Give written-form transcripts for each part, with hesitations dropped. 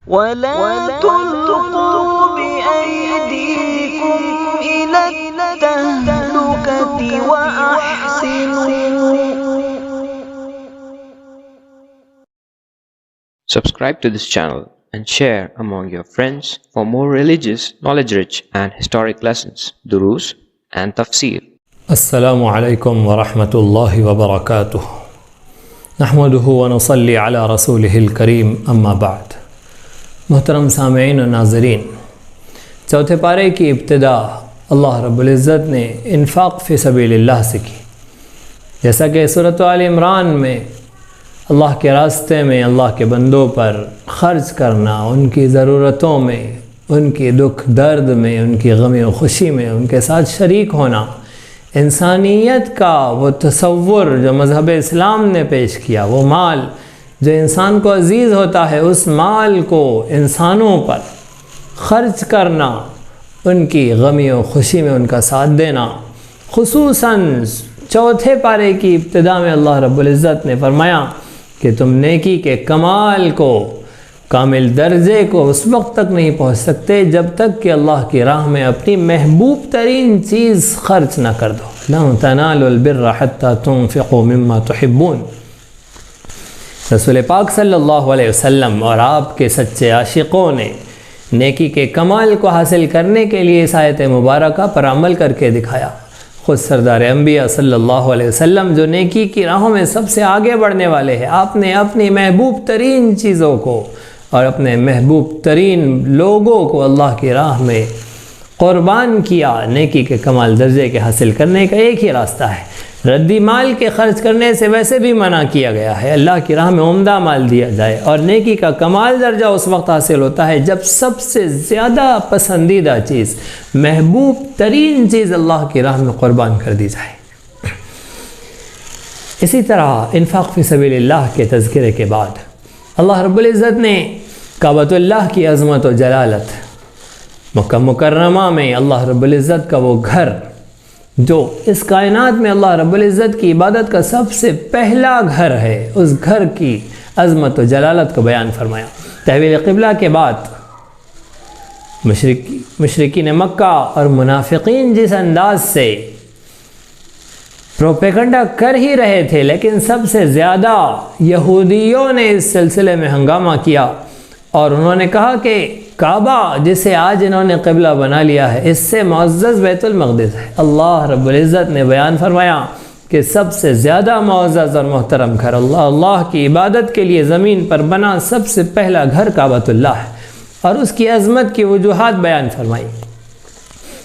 ولا تلقوا بأيديكم إلى التهلكة وأحسنوا. Subscribe to this channel and share among your friends for more religious, knowledge-rich and historic lessons, durus and tafsir. السلام عليكم ورحمة الله وبركاته. نحمده ونصلي على رسوله الكريم اما بعد. محترم سامعین و ناظرین، چوتھے پارے کی ابتدا اللہ رب العزت نے انفاق فی سبیل اللہ سے کی. جیسا کہ سورۃ آل عمران میں اللہ کے راستے میں اللہ کے بندوں پر خرچ کرنا، ان کی ضرورتوں میں، ان کی دکھ درد میں، ان کی غم و خوشی میں ان کے ساتھ شریک ہونا، انسانیت کا وہ تصور جو مذہب اسلام نے پیش کیا، وہ مال جو انسان کو عزیز ہوتا ہے، اس مال کو انسانوں پر خرچ کرنا، ان کی غمی و خوشی میں ان کا ساتھ دینا. خصوصاً چوتھے پارے کی ابتدا میں اللہ رب العزت نے فرمایا کہ تم نیکی کے کمال کو، کامل درجے کو اس وقت تک نہیں پہنچ سکتے جب تک کہ اللہ کی راہ میں اپنی محبوب ترین چیز خرچ نہ کر دو. لن تنالوا البر حتى تنفقوا مما تحبون. رسول پاک صلی اللہ علیہ وسلم اور آپ کے سچے عاشقوں نے نیکی کے کمال کو حاصل کرنے کے لیے اس آیت مبارکہ پر عمل کر کے دکھایا. خود سردار انبیاء صلی اللہ علیہ وسلم جو نیکی کی راہوں میں سب سے آگے بڑھنے والے ہیں، آپ نے اپنی محبوب ترین چیزوں کو اور اپنے محبوب ترین لوگوں کو اللہ کی راہ میں قربان کیا. نیکی کے کمال درجے کے حاصل کرنے کا ایک ہی راستہ ہے. ردی مال کے خرچ کرنے سے ویسے بھی منع کیا گیا ہے. اللہ کی راہ میں عمدہ مال دیا جائے، اور نیکی کا کمال درجہ اس وقت حاصل ہوتا ہے جب سب سے زیادہ پسندیدہ چیز، محبوب ترین چیز اللہ کی راہ میں قربان کر دی جائے. اسی طرح انفاق فی سبیل اللہ کے تذکرے کے بعد اللہ رب العزت نے کعبۃ اللہ کی عظمت و جلالت، مکہ مکرمہ میں اللہ رب العزت کا وہ گھر جو اس کائنات میں اللہ رب العزت کی عبادت کا سب سے پہلا گھر ہے، اس گھر کی عظمت و جلالت کو بیان فرمایا. تحویل قبلہ کے بعد مشرکین مکہ اور منافقین جس انداز سے پروپیگنڈا کر ہی رہے تھے، لیکن سب سے زیادہ یہودیوں نے اس سلسلے میں ہنگامہ کیا اور انہوں نے کہا کہ کعبہ جسے آج انہوں نے قبلہ بنا لیا ہے، اس سے معزز بیت المقدس ہے. اللہ رب العزت نے بیان فرمایا کہ سب سے زیادہ معزز اور محترم گھر اللہ کی عبادت کے لیے زمین پر بنا سب سے پہلا گھر کعبۃ اللہ ہے، اور اس کی عظمت کی وجوہات بیان فرمائی.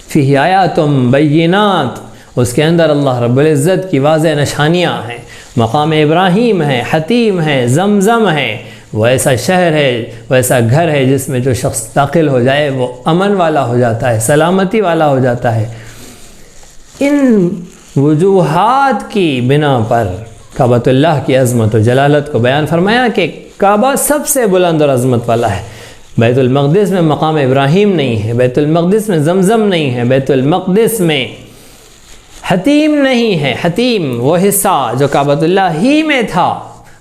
فیہ آیات بینات، اس کے اندر اللہ رب العزت کی واضح نشانیاں ہیں. مقام ابراہیم ہے، حتیم ہے، زمزم ہے. وہ ایسا شہر ہے، وہ ایسا گھر ہے جس میں جو شخص داخل ہو جائے وہ امن والا ہو جاتا ہے، سلامتی والا ہو جاتا ہے. ان وجوہات کی بنا پر کعبۃ اللہ کی عظمت و جلالت کو بیان فرمایا کہ کعبہ سب سے بلند اور عظمت والا ہے. بیت المقدس میں مقام ابراہیم نہیں ہے، بیت المقدس میں زمزم نہیں ہے، بیت المقدس میں حتیم نہیں ہے. حتیم وہ حصہ جو کعبۃ اللہ ہی میں تھا،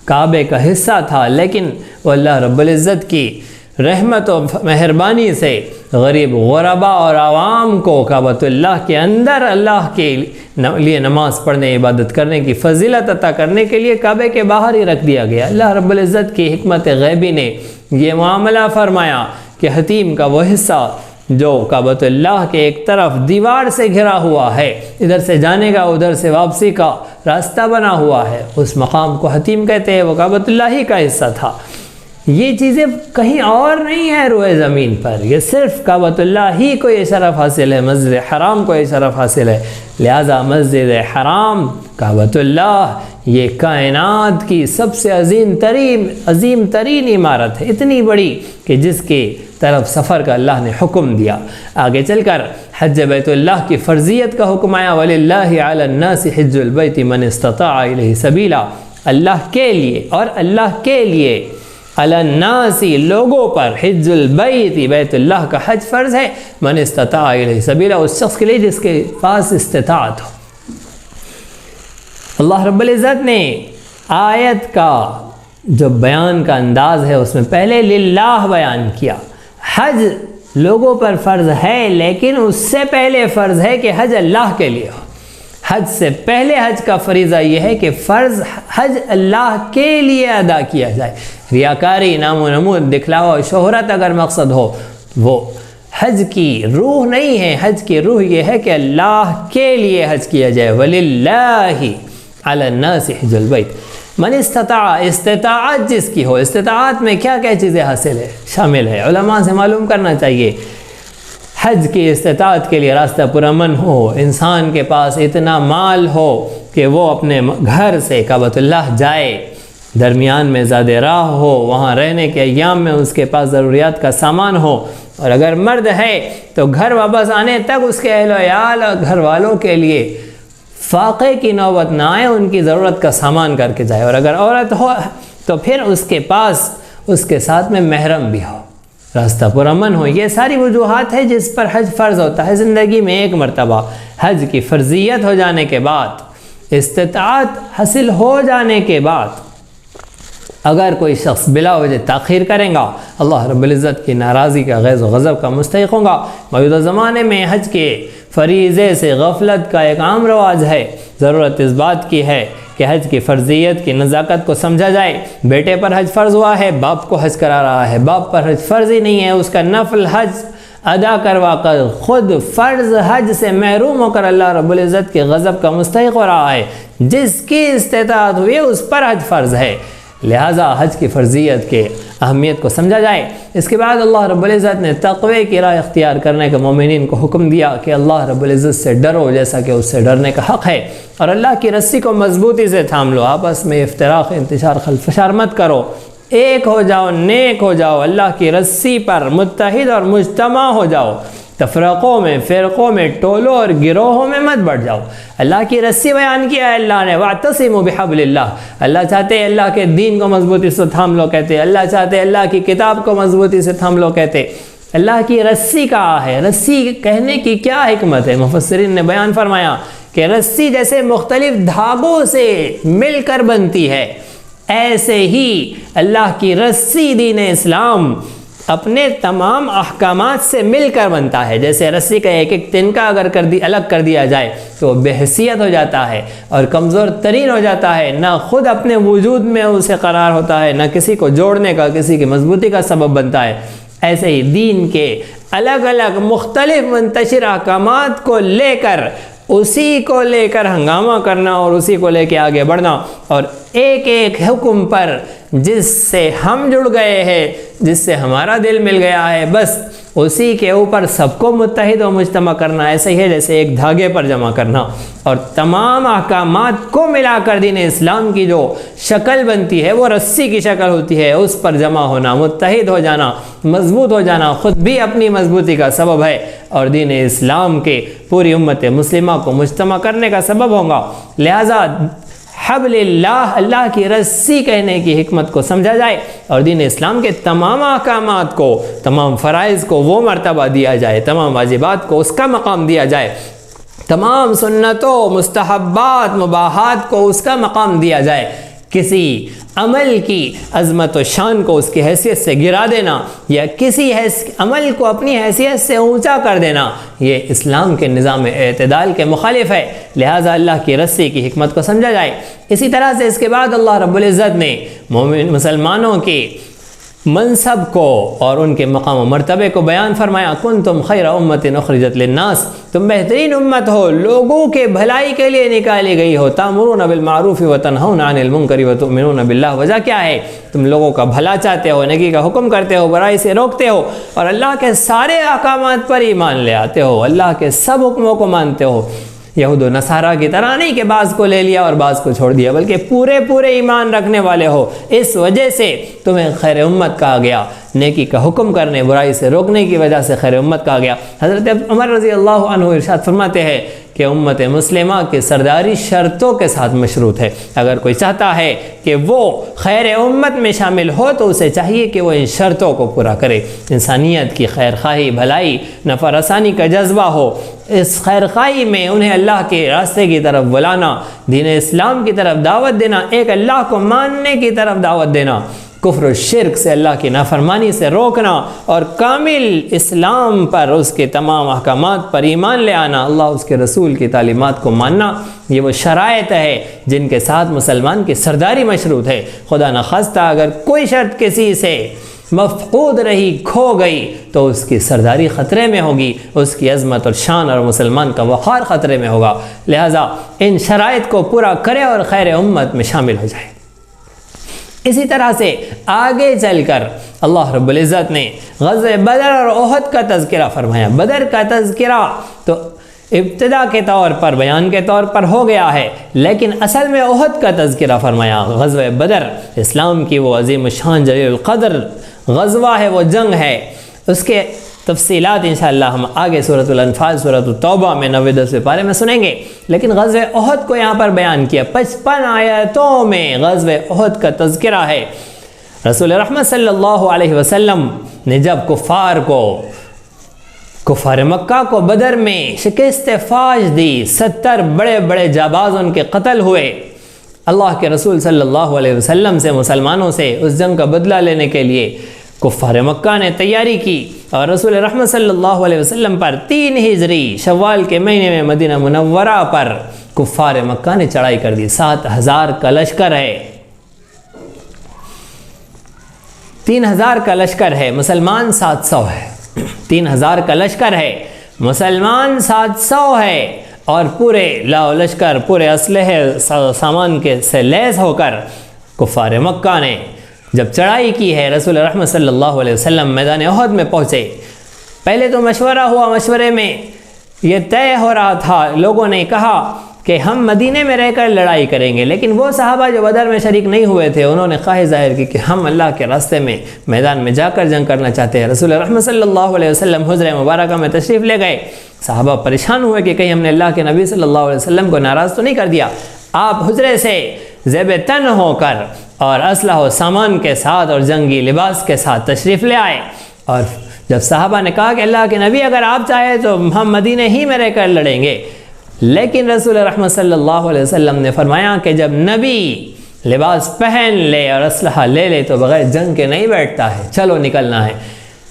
کعبے کا حصہ تھا، لیکن وہ اللہ رب العزت کی رحمت و مہربانی سے غریب غربا اور عوام کو کعبۃ اللہ کے اندر اللہ کے لیے نماز پڑھنے، عبادت کرنے کی فضیلت عطا کرنے کے لیے کعبے کے باہر ہی رکھ دیا گیا. اللہ رب العزت کی حکمت غیبی نے یہ معاملہ فرمایا کہ حتیم کا وہ حصہ جو کعبۃ اللہ کے ایک طرف دیوار سے گھرا ہوا ہے، ادھر سے جانے کا ادھر سے واپسی کا راستہ بنا ہوا ہے، اس مقام کو حتیم کہتے ہیں. وہ کعبۃ اللہ ہی کا حصہ تھا. یہ چیزیں کہیں اور نہیں ہے روئے زمین پر، یہ صرف کعبۃ اللہ ہی کو یہ شرف حاصل ہے، مسجد حرام کو یہ شرف حاصل ہے. لہذا مسجد حرام، کعبۃ اللہ، یہ کائنات کی سب سے عظیم ترین عمارت ہے، اتنی بڑی کہ جس کی طرف سفر کا اللہ نے حکم دیا. آگے چل کر حج بیت اللہ کی فرضیت کا حکم آیا. وَلِلَّهِ عَلَى النَّاسِ حِجُّ الْبَيْتِ مَنِ اسْتَطَاعَ إِلَيْهِ سَبِيلًا. اللہ کے لیے اور اللہ کے لیے علی الناس، لوگوں پر، حج البیت، بیت اللہ کا حج فرض ہے. من استطاع الیہ سبیلا، اس شخص کے لیے جس کے پاس استطاعت ہو. اللہ رب العزت نے آیت کا جو بیان کا انداز ہے اس میں پہلے للہ بیان کیا. حج لوگوں پر فرض ہے لیکن اس سے پہلے فرض ہے کہ حج اللہ کے لیے ہو. حج سے پہلے حج کا فریضہ یہ ہے کہ فرض حج اللہ کے لیے ادا کیا جائے. ریاکاری، نام و نمود، دکھلاوا، شہرت اگر مقصد ہو وہ حج کی روح نہیں ہے. حج کی روح یہ ہے کہ اللہ کے لیے حج کیا جائے. وَلِلَّهِ عَلَى النَّاسِ حِجُّ الْبَيْتِ من استطاع، استطاعت جس کی ہو. استطاعت میں کیا کیا چیزیں حاصل ہے، شامل ہے، علماء سے معلوم کرنا چاہیے. حج کی استطاعت کے لیے راستہ پرامن ہو، انسان کے پاس اتنا مال ہو کہ وہ اپنے گھر سے کعبۃ اللہ جائے، درمیان میں زیادہ راہ ہو، وہاں رہنے کے ایام میں اس کے پاس ضروریات کا سامان ہو، اور اگر مرد ہے تو گھر واپس آنے تک اس کے اہل و عیال اور گھر والوں کے لیے فاقے کی نوبت نہ آئے، ان کی ضرورت کا سامان کر کے جائے. اور اگر عورت ہو تو پھر اس کے پاس اس کے ساتھ میں محرم بھی ہو، راستہ پرامن ہو. یہ ساری وجوہات ہیں جس پر حج فرض ہوتا ہے. زندگی میں ایک مرتبہ حج کی فرضیت ہو جانے کے بعد، استطاعت حاصل ہو جانے کے بعد اگر کوئی شخص بلا وجہ تاخیر کرے گا، اللہ رب العزت کی ناراضی کا، غیظ و غضب کا مستحق ہوگا. موجودہ زمانے میں حج کے فریضے سے غفلت کا ایک عام رواج ہے. ضرورت اس بات کی ہے کہ حج کی فرضیت کی نزاکت کو سمجھا جائے. بیٹے پر حج فرض ہوا ہے، باپ کو حج کرا رہا ہے. باپ پر حج فرض ہی نہیں ہے، اس کا نفل حج ادا کروا کر خود فرض حج سے محروم ہو کر اللہ رب العزت کے غضب کا مستحق ہو رہا ہے. جس کی استطاعت ہوئی اس پر حج فرض ہے. لہٰذا حج کی فرضیت کے اہمیت کو سمجھا جائے. اس کے بعد اللہ رب العزت نے تقوی کی راہ اختیار کرنے کا مومنین کو حکم دیا کہ اللہ رب العزت سے ڈرو جیسا کہ اس سے ڈرنے کا حق ہے، اور اللہ کی رسی کو مضبوطی سے تھام لو. آپس میں افتراق، انتشار، خلفشار مت کرو. ایک ہو جاؤ، نیک ہو جاؤ، اللہ کی رسی پر متحد اور مجتمع ہو جاؤ. تفرقوں میں، فرقوں میں، ٹولوں اور گروہوں میں مت بڑھ جاؤ. اللہ کی رسی بیان کیا ہے اللہ نے، وَاعْتَصِمُوا بِحَبْلِ اللَّهِ. اللہ چاہتے ہیں اللہ کے دین کو مضبوطی سے تھام لو کہتے. اللہ چاہتے ہیں اللہ کی کتاب کو مضبوطی سے تھام لو کہتے. اللہ کی رسی کہا ہے. رسی کہنے کی کیا حکمت ہے؟ مفسرین نے بیان فرمایا کہ رسی جیسے مختلف دھاگوں سے مل کر بنتی ہے، ایسے ہی اللہ کی رسی دین اسلام اپنے تمام احکامات سے مل کر بنتا ہے. جیسے رسی کا ایک ایک تنکا اگر الگ کر دیا جائے تو وہ بے حیثیت ہو جاتا ہے اور کمزور ترین ہو جاتا ہے، نہ خود اپنے وجود میں اسے قرار ہوتا ہے، نہ کسی کو جوڑنے کا، کسی کی مضبوطی کا سبب بنتا ہے. ایسے ہی دین کے الگ الگ مختلف منتشر احکامات کو لے کر، اسی کو لے کر ہنگامہ کرنا اور اسی کو لے کے آگے بڑھنا، اور ایک ایک حکم پر جس سے ہم جڑ گئے ہیں، جس سے ہمارا دل مل گیا ہے، بس اسی کے اوپر سب کو متحد و مجتمع کرنا. ایسے ہی ہے جیسے ایک دھاگے پر جمع کرنا، اور تمام احکامات کو ملا کر دین اسلام کی جو شکل بنتی ہے وہ رسی کی شکل ہوتی ہے. اس پر جمع ہونا، متحد ہو جانا، مضبوط ہو جانا خود بھی اپنی مضبوطی کا سبب ہے، اور دین اسلام کے پوری امت مسلمہ کو مجتمع کرنے کا سبب ہوگا. لہذا حبل اللہ، اللہ کی رسی کہنے کی حکمت کو سمجھا جائے، اور دین اسلام کے تمام احکامات کو، تمام فرائض کو وہ مرتبہ دیا جائے، تمام واجبات کو اس کا مقام دیا جائے، تمام سنتوں، مستحبات، مباحات کو اس کا مقام دیا جائے. کسی عمل کی عظمت و شان کو اس کی حیثیت سے گرا دینا یا کسی عمل کو اپنی حیثیت سے اونچا کر دینا، یہ اسلام کے نظام اعتدال کے مخالف ہے. لہٰذا اللہ کی رسی کی حکمت کو سمجھا جائے. اسی طرح سے اس کے بعد اللہ رب العزت نے مومن مسلمانوں کے منصب کو اور ان کے مقام و مرتبے کو بیان فرمایا. کنتم خیر امت اخرجت للناس، تم بہترین امت ہو، لوگوں کے بھلائی کے لیے نکالی گئی ہو. تامرون بالمعروف وتنہون عن المنکر وتؤمنون باللہ. وجہ کیا ہے؟ تم لوگوں کا بھلا چاہتے ہو، نیکی کا حکم کرتے ہو، برائی سے روکتے ہو، اور اللہ کے سارے احکامات پر ایمان لے آتے ہو، اللہ کے سب حکموں کو مانتے ہو. یہود و نصارہ کی طرح نہیں کہ بعض کو لے لیا اور بعض کو چھوڑ دیا، بلکہ پورے ایمان رکھنے والے ہو. اس وجہ سے تمہیں خیر امت کہا گیا. نیکی کا حکم کرنے، برائی سے روکنے کی وجہ سے خیر امت کہا گیا. حضرت عمر رضی اللہ عنہ ارشاد فرماتے ہیں کہ امت مسلمہ کی سرداری شرطوں کے ساتھ مشروط ہے۔ اگر کوئی چاہتا ہے کہ وہ خیر امت میں شامل ہو تو اسے چاہیے کہ وہ ان شرطوں کو پورا کرے۔ انسانیت کی خیر خواہی، بھلائی، نفع رسانی کا جذبہ ہو، اس خیر خواہی میں انہیں اللہ کے راستے کی طرف بلانا، دین اسلام کی طرف دعوت دینا، ایک اللہ کو ماننے کی طرف دعوت دینا، کفر و شرک سے، اللہ کی نافرمانی سے روکنا اور کامل اسلام پر، اس کے تمام احکامات پر ایمان لے آنا، اللہ اس کے رسول کی تعلیمات کو ماننا، یہ وہ شرائط ہے جن کے ساتھ مسلمان کی سرداری مشروط ہے۔ خدا نخواستہ اگر کوئی شرط کسی سے مفقود رہی، کھو گئی، تو اس کی سرداری خطرے میں ہوگی، اس کی عظمت اور شان اور مسلمان کا وقار خطرے میں ہوگا۔ لہٰذا ان شرائط کو پورا کرے اور خیر امت میں شامل ہو جائے۔ اسی طرح سے آگے چل کر اللہ رب العزت نے غزوہ بدر اور احد کا تذکرہ فرمایا۔ بدر کا تذکرہ تو ابتدا کے طور پر، بیان کے طور پر ہو گیا ہے، لیکن اصل میں احد کا تذکرہ فرمایا۔ غزوہ بدر اسلام کی وہ عظیم الشان جلیل القدر غزوہ ہے، وہ جنگ ہے، اس کے تفصیلات انشاءاللہ ہم آگے سورۃ الانفال، سورۃ التوبہ میں 90 پارے میں سنیں گے، لیکن غزوہ احد کو یہاں پر بیان کیا۔ 55 آیتوں میں غزوہ احد کا تذکرہ ہے۔ رسول رحمت صلی اللہ علیہ وسلم نے جب کفار مکہ کو بدر میں شکست فاش دی، 70 بڑے بڑے جاباز ان کے قتل ہوئے، اللہ کے رسول صلی اللہ علیہ وسلم سے، مسلمانوں سے اس جنگ کا بدلہ لینے کے لیے کفار مکہ نے تیاری کی، اور رسول رحمت صلی اللہ علیہ وسلم پر 3 ہجری شوال کے مہینے میں مدینہ منورہ پر کفار مکہ نے چڑھائی کر دی۔ 7000 کا لشکر ہے، 3000 کا لشکر ہے، مسلمان 700 ہے۔ 3000 کا لشکر ہے، مسلمان 700 ہے، اور پورے لاؤ لشکر، پورے اسلحے سامان کے سے لیس ہو کر کفار مکہ نے جب چڑھائی کی ہے، رسول رحمت صلی اللہ علیہ وسلم میدان احد میں پہنچے۔ پہلے تو مشورہ ہوا، مشورے میں یہ طے ہو رہا تھا، لوگوں نے کہا کہ ہم مدینے میں رہ کر لڑائی کریں گے، لیکن وہ صحابہ جو بدر میں شریک نہیں ہوئے تھے انہوں نے خواہش ظاہر کی کہ ہم اللہ کے راستے میں میدان میں جا کر جنگ کرنا چاہتے ہیں۔ رسول رحمت صلی اللہ علیہ وسلم حجرہ مبارکہ میں تشریف لے گئے۔ صحابہ پریشان ہوئے کہ کہیں ہم نے اللہ کے نبی صلی اللہ علیہ وسلم کو ناراض تو نہیں کر دیا۔ آپ حجرے سے زیب تن ہو کر اور اسلحہ و سامان کے ساتھ اور جنگی لباس کے ساتھ تشریف لے آئے، اور جب صحابہ نے کہا کہ اللہ کے نبی اگر آپ چاہیں تو ہم مدینے ہی میں رہ کر لڑیں گے، لیکن رسول رحمت صلی اللہ علیہ وسلم نے فرمایا کہ جب نبی لباس پہن لے اور اسلحہ لے لے تو بغیر جنگ کے نہیں بیٹھتا ہے، چلو نکلنا ہے۔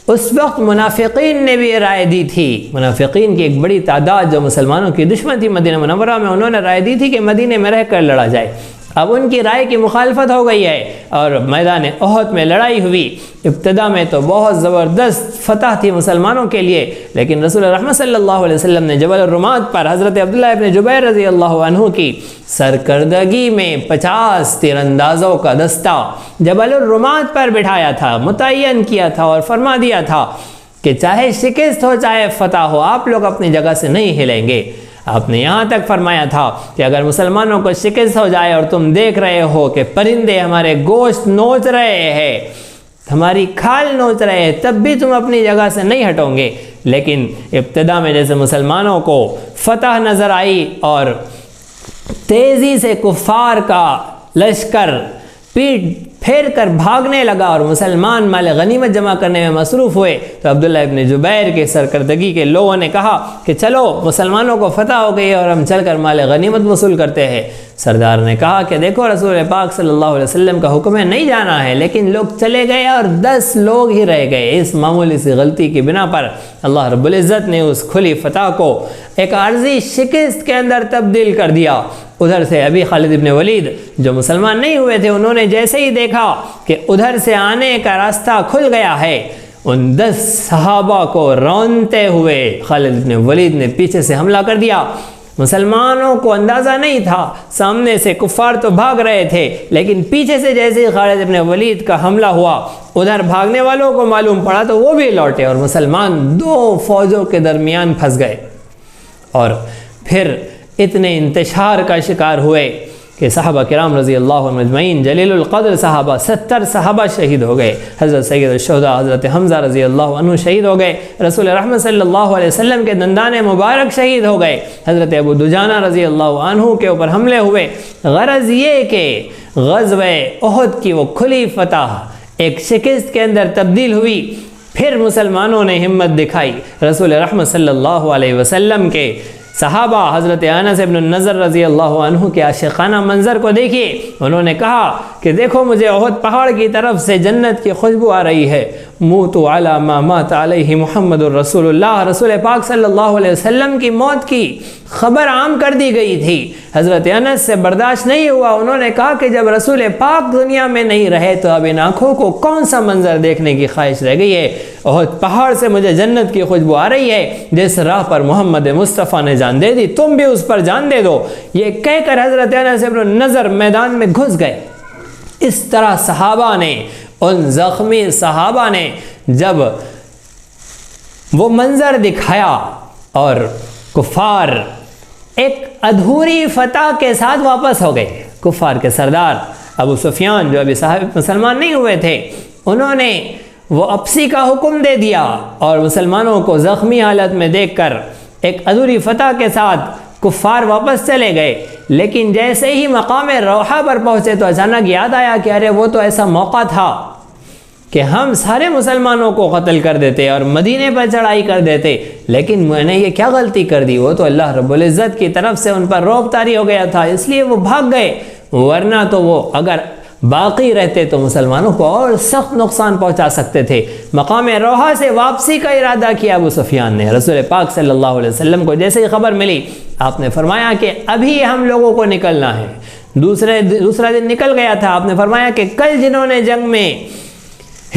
اس وقت منافقین نے بھی رائے دی تھی، منافقین کی ایک بڑی تعداد جو مسلمانوں کی دشمن تھی مدینہ منورہ میں، انہوں نے رائے دی تھی کہ مدینے میں رہ کر لڑا جائے۔ اب ان کی رائے کی مخالفت ہو گئی ہے اور میدان احد میں لڑائی ہوئی۔ ابتدا میں تو بہت زبردست فتح تھی مسلمانوں کے لیے، لیکن رسول رحمت صلی اللہ علیہ وسلم نے جبل الرمات پر حضرت عبداللہ ابن جبیر رضی اللہ عنہ کی سرکردگی میں 50 تیر اندازوں کا دستہ جبل الرمات پر بٹھایا تھا، متعین کیا تھا اور فرما دیا تھا کہ چاہے شکست ہو چاہے فتح ہو، آپ لوگ اپنی جگہ سے نہیں ہلیں گے۔ آپ نے یہاں تک فرمایا تھا کہ اگر مسلمانوں کو شکست ہو جائے اور تم دیکھ رہے ہو کہ پرندے ہمارے گوشت نوچ رہے ہیں، ہماری کھال نوچ رہے ہیں، تب بھی تم اپنی جگہ سے نہیں ہٹوں گے۔ لیکن ابتدا میں جیسے مسلمانوں کو فتح نظر آئی اور تیزی سے کفار کا لشکر پیٹ پھیر کر بھاگنے لگا اور مسلمان مال غنیمت جمع کرنے میں مصروف ہوئے، تو عبداللہ ابن جبیر کے سرکردگی کے لوگوں نے کہا کہ چلو مسلمانوں کو فتح ہو گئی اور ہم چل کر مال غنیمت وصول کرتے ہیں۔ سردار نے کہا کہ دیکھو رسول پاک صلی اللہ علیہ وسلم کا حکم ہے نہیں جانا ہے، لیکن لوگ چلے گئے اور 10 لوگ ہی رہ گئے۔ اس معمولی سی غلطی کی بنا پر اللہ رب العزت نے اس کھلی فتح کو ایک عارضی شکست کے اندر تبدیل کر دیا۔ ادھر سے ابھی خالد ابن ولید جو مسلمان نہیں ہوئے تھے، انہوں نے جیسے ہی دیکھا کہ ادھر سے آنے کا راستہ کھل گیا ہے، ان 10 صحابہ کو رونتے ہوئے خالد ابن ولید نے پیچھے سے حملہ کر دیا۔ مسلمانوں کو اندازہ نہیں تھا، سامنے سے کفار تو بھاگ رہے تھے، لیکن پیچھے سے جیسے ہی خالد ابن ولید کا حملہ ہوا، ادھر بھاگنے والوں کو معلوم پڑا تو وہ بھی لوٹے اور مسلمان 2 فوجوں کے درمیان پھنس گئے، اور پھر اتنے انتشار کا شکار ہوئے کہ صحابہ کرام رضی اللہ عنہ اجمعین جلیل القدر صحابہ 70 صحابہ شہید ہو گئے، حضرت سید الشہداء حضرت حمزہ رضی اللہ عنہ شہید ہو گئے، رسول رحمت صلی اللہ علیہ وسلم کے دندان مبارک شہید ہو گئے، حضرت ابو دجانہ رضی اللہ عنہ کے اوپر حملے ہوئے۔ غرض یہ کہ غزوہ احد کی وہ کھلی فتح ایک شکست کے اندر تبدیل ہوئی، پھر مسلمانوں نے ہمت دکھائی۔ رسول رحمت صلی اللہ علیہ وسلم کے صحابہ حضرت انس بن النضر رضی اللہ عنہ کے عاشقانہ منظر کو دیکھیے، انہوں نے کہا کہ دیکھو مجھے احد پہاڑ کی طرف سے جنت کی خوشبو آ رہی ہے، موتوا علی ما مات علیہ محمد الرسول اللہ، رسول پاک صلی اللہ علیہ وسلم کی موت کی خبر عام کر دی گئی تھی۔ حضرت انس سے برداشت نہیں ہوا، انہوں نے کہا کہ جب رسول پاک دنیا میں نہیں رہے تو اب ان آنکھوں کو کون سا منظر دیکھنے کی خواہش رہ گئی ہے؟ احد پہاڑ سے مجھے جنت کی خوشبو آ رہی ہے، جس راہ پر محمد مصطفیٰ نے جان دے دی تم بھی اس پر جان دے دو۔ یہ کہہ کر حضرت انس بن النضر میدان میں گھس گئے۔ اس طرح صحابہ نے، ان زخمی صحابہ نے جب وہ منظر دکھایا اور کفار ایک ادھوری فتح کے ساتھ واپس ہو گئے، کفار کے سردار ابو سفیان جو ابھی صاحب مسلمان نہیں ہوئے تھے، انہوں نے وہ واپسی کا حکم دے دیا اور مسلمانوں کو زخمی حالت میں دیکھ کر ایک ادھوری فتح کے ساتھ کفار واپس چلے گئے۔ لیکن جیسے ہی مقام روحہ پر پہنچے تو اچانک یاد آیا کہ ارے وہ تو ایسا موقع تھا کہ ہم سارے مسلمانوں کو قتل کر دیتے اور مدینے پر چڑھائی کر دیتے، لیکن میں نے یہ کیا غلطی کر دی؟ وہ تو اللہ رب العزت کی طرف سے ان پر رعب طاری ہو گیا تھا، اس لیے وہ بھاگ گئے، ورنہ تو وہ اگر باقی رہتے تو مسلمانوں کو اور سخت نقصان پہنچا سکتے تھے۔ مقام روحہ سے واپسی کا ارادہ کیا ابو سفیان نے۔ رسول پاک صلی اللہ علیہ وسلم کو جیسے ہی خبر ملی، آپ نے فرمایا کہ ابھی ہم لوگوں کو نکلنا ہے۔ دوسرا دن نکل گیا تھا، آپ نے فرمایا کہ کل جنہوں نے جنگ میں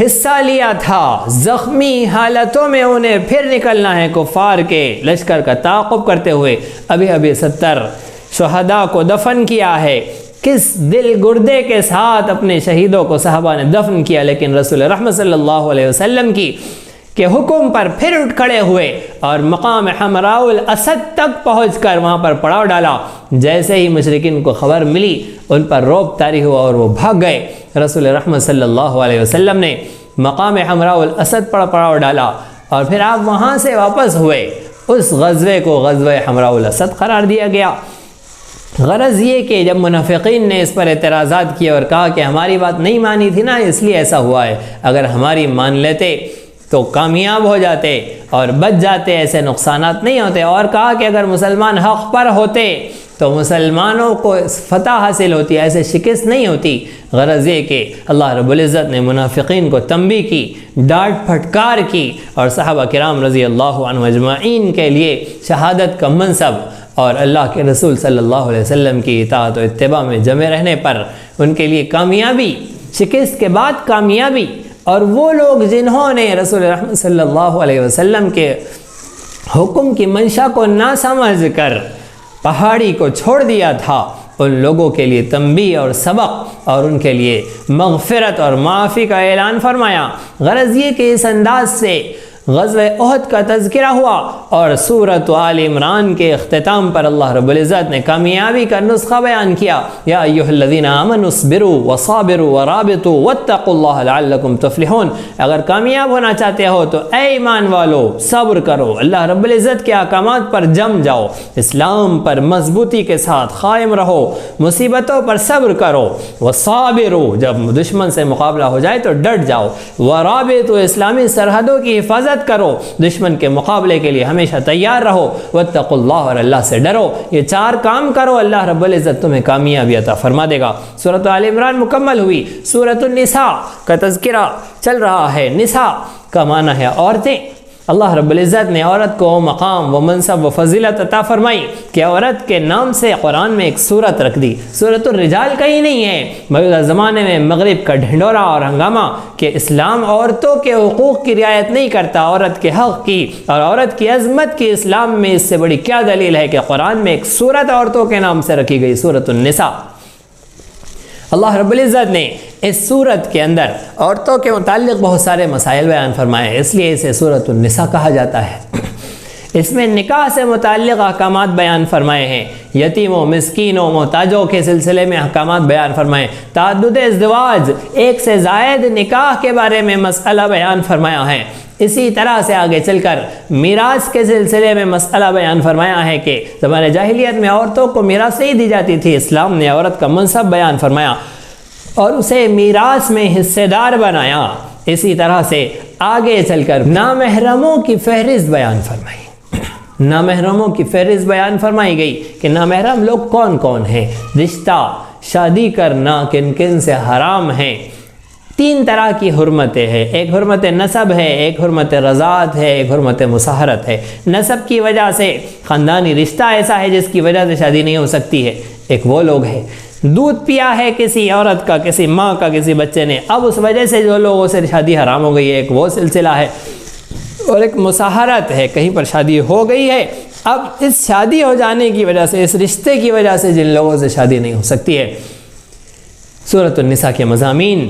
حصہ لیا تھا زخمی حالتوں میں انہیں پھر نکلنا ہے کفار کے لشکر کا تعاقب کرتے ہوئے۔ ابھی 70 شہداء کو دفن کیا ہے۔ کس دل گردے کے ساتھ اپنے شہیدوں کو صحابہ نے دفن کیا، لیکن رسول رحمت صلی اللہ علیہ وسلم کی کے حکم پر پھر اٹھ کھڑے ہوئے اور مقام حمراء الاسد تک پہنچ کر وہاں پر پڑاؤ ڈالا۔ جیسے ہی مشرکین کو خبر ملی ان پر رعب طاری ہوا اور وہ بھاگ گئے۔ رسول رحمت صلی اللہ علیہ وسلم نے مقام حمراء الاسد پر پڑاؤ ڈالا اور پھر آپ وہاں سے واپس ہوئے۔ اس غزوے کو غزوہ حمراء الاسد قرار دیا گیا۔ غرض یہ کہ جب منافقین نے اس پر اعتراضات کیے اور کہا کہ ہماری بات نہیں مانی تھی نا، اس لیے ایسا ہوا ہے، اگر ہماری مان لیتے تو کامیاب ہو جاتے اور بچ جاتے، ایسے نقصانات نہیں ہوتے، اور کہا کہ اگر مسلمان حق پر ہوتے تو مسلمانوں کو فتح حاصل ہوتی، ایسے شکست نہیں ہوتی۔ غرض یہ کہ اللہ رب العزت نے منافقین کو تنبیہ کی، ڈانٹ پھٹکار کی، اور صحابہ کرام رضی اللہ عنہ اجمعین کے لیے شہادت کا منصب اور اللہ کے رسول صلی اللہ علیہ وسلم کی اطاعت و اتباع میں جمے رہنے پر ان کے لیے کامیابی، شکست کے بعد کامیابی۔ اور وہ لوگ جنہوں نے رسول رحمت صلی اللہ علیہ وسلم کے حکم کی منشا کو نہ سمجھ کر پہاڑی کو چھوڑ دیا تھا، ان لوگوں کے لیے تنبیہ اور سبق اور ان کے لیے مغفرت اور معافی کا اعلان فرمایا۔ غرض یہ کہ اس انداز سے غزوہ احد کا تذکرہ ہوا اور سورۃ آل عمران کے اختتام پر اللہ رب العزت نے کامیابی کا نسخہ بیان کیا۔ یا ایھا الذین آمنوا اصبروا وصابروا ورابطوا واتقوا اللہ لعلکم تفلحون۔ اگر کامیاب ہونا چاہتے ہو تو اے ایمان والو صبر کرو، اللہ رب العزت کے احکامات پر جم جاؤ، اسلام پر مضبوطی کے ساتھ قائم رہو، مصیبتوں پر صبر کرو، وصابروا جب دشمن سے مقابلہ ہو جائے تو ڈٹ جاؤ، ورابطوا اسلامی سرحدوں کی حفاظت کرو، دشمن کے مقابلے کے لیے ہمیشہ تیار رہو، واتقوا اللہ اور اللہ سے ڈرو۔ یہ 4 کام کرو، اللہ رب العزت تمہیں کامیابی عطا فرما دے گا۔ سورۃ آل عمران مکمل ہوئی، سورۃ النساء کا تذکرہ چل رہا ہے۔ نساء کا معنی ہے عورتیں۔ اللہ رب العزت نے عورت کو وہ مقام، وہ منصب، وہ فضیلت عطا فرمائی کہ عورت کے نام سے قرآن میں ایک سورت رکھ دی۔ سورۃ الرجال کہیں نہیں ہے۔ موجودہ زمانے میں مغرب کا ڈھنڈورا اور ہنگامہ کہ اسلام عورتوں کے حقوق کی رعایت نہیں کرتا، عورت کے حق کی اور عورت کی عظمت کی، اسلام میں اس سے بڑی کیا دلیل ہے کہ قرآن میں ایک سورت عورتوں کے نام سے رکھی گئی، سورۃ النساء۔ اللہ رب العزت نے اس سورت کے اندر عورتوں کے متعلق بہت سارے مسائل بیان فرمائے، اس لیے اسے سورۃ النساء کہا جاتا ہے۔ اس میں نکاح سے متعلق احکامات بیان فرمائے ہیں، یتیموں، مسکینوں، محتاجوں کے سلسلے میں احکامات بیان فرمائے، تعدد ازدواج، ایک سے زائد نکاح کے بارے میں مسئلہ بیان فرمایا ہے۔ اسی طرح سے آگے چل کر میراث کے سلسلے میں مسئلہ بیان فرمایا ہے کہ زمانہ جاہلیت میں عورتوں کو میراث نہیں دی جاتی تھی، اسلام نے عورت کا منصب بیان فرمایا اور اسے میراث میں حصے دار بنایا۔ اسی طرح سے آگے چل کر نامحرموں کی فہرست بیان فرمائی، نامحرموں کی فہرست بیان فرمائی گئی کہ نامحرم لوگ کون کون ہیں، رشتہ شادی کرنا کن کن سے حرام ہیں۔ 3 طرح کی حرمتیں ہیں، ایک حرمت نسب ہے، ایک حرمت رضاعت ہے، ایک حرمت مصاہرت ہے۔ نسب کی وجہ سے خاندانی رشتہ ایسا ہے جس کی وجہ سے شادی نہیں ہو سکتی ہے، ایک وہ لوگ ہیں دودھ پیا ہے کسی عورت کا، کسی ماں کا، کسی بچے نے، اب اس وجہ سے جو لوگوں سے شادی حرام ہو گئی ہے، ایک وہ سلسلہ ہے، اور ایک مصاہرت ہے، کہیں پر شادی ہو گئی ہے، اب اس شادی ہو جانے کی وجہ سے، اس رشتے کی وجہ سے جن لوگوں سے شادی نہیں ہو سکتی ہے۔ سورۃ النساء کے مضامین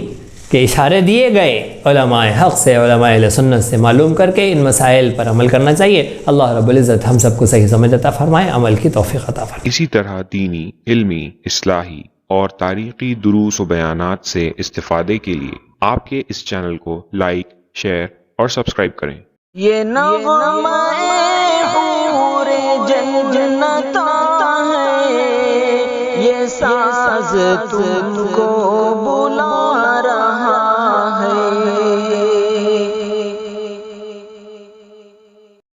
کے اشارے دیے گئے، علماء حق سے، علماء اہل سنت سے معلوم کر کے ان مسائل پر عمل کرنا چاہیے۔ اللہ رب العزت ہم سب کو صحیح سمجھ عطا فرمائے، عمل کی توفیق عطا فرمائے۔ اسی طرح دینی، علمی، اصلاحی اور تاریخی دروس و بیانات سے استفادے کے لیے آپ کے اس چینل کو لائک، شیئر اور سبسکرائب کریں۔ یہ نغمہ حور جنت ہے، یہ ساز تم کو بلا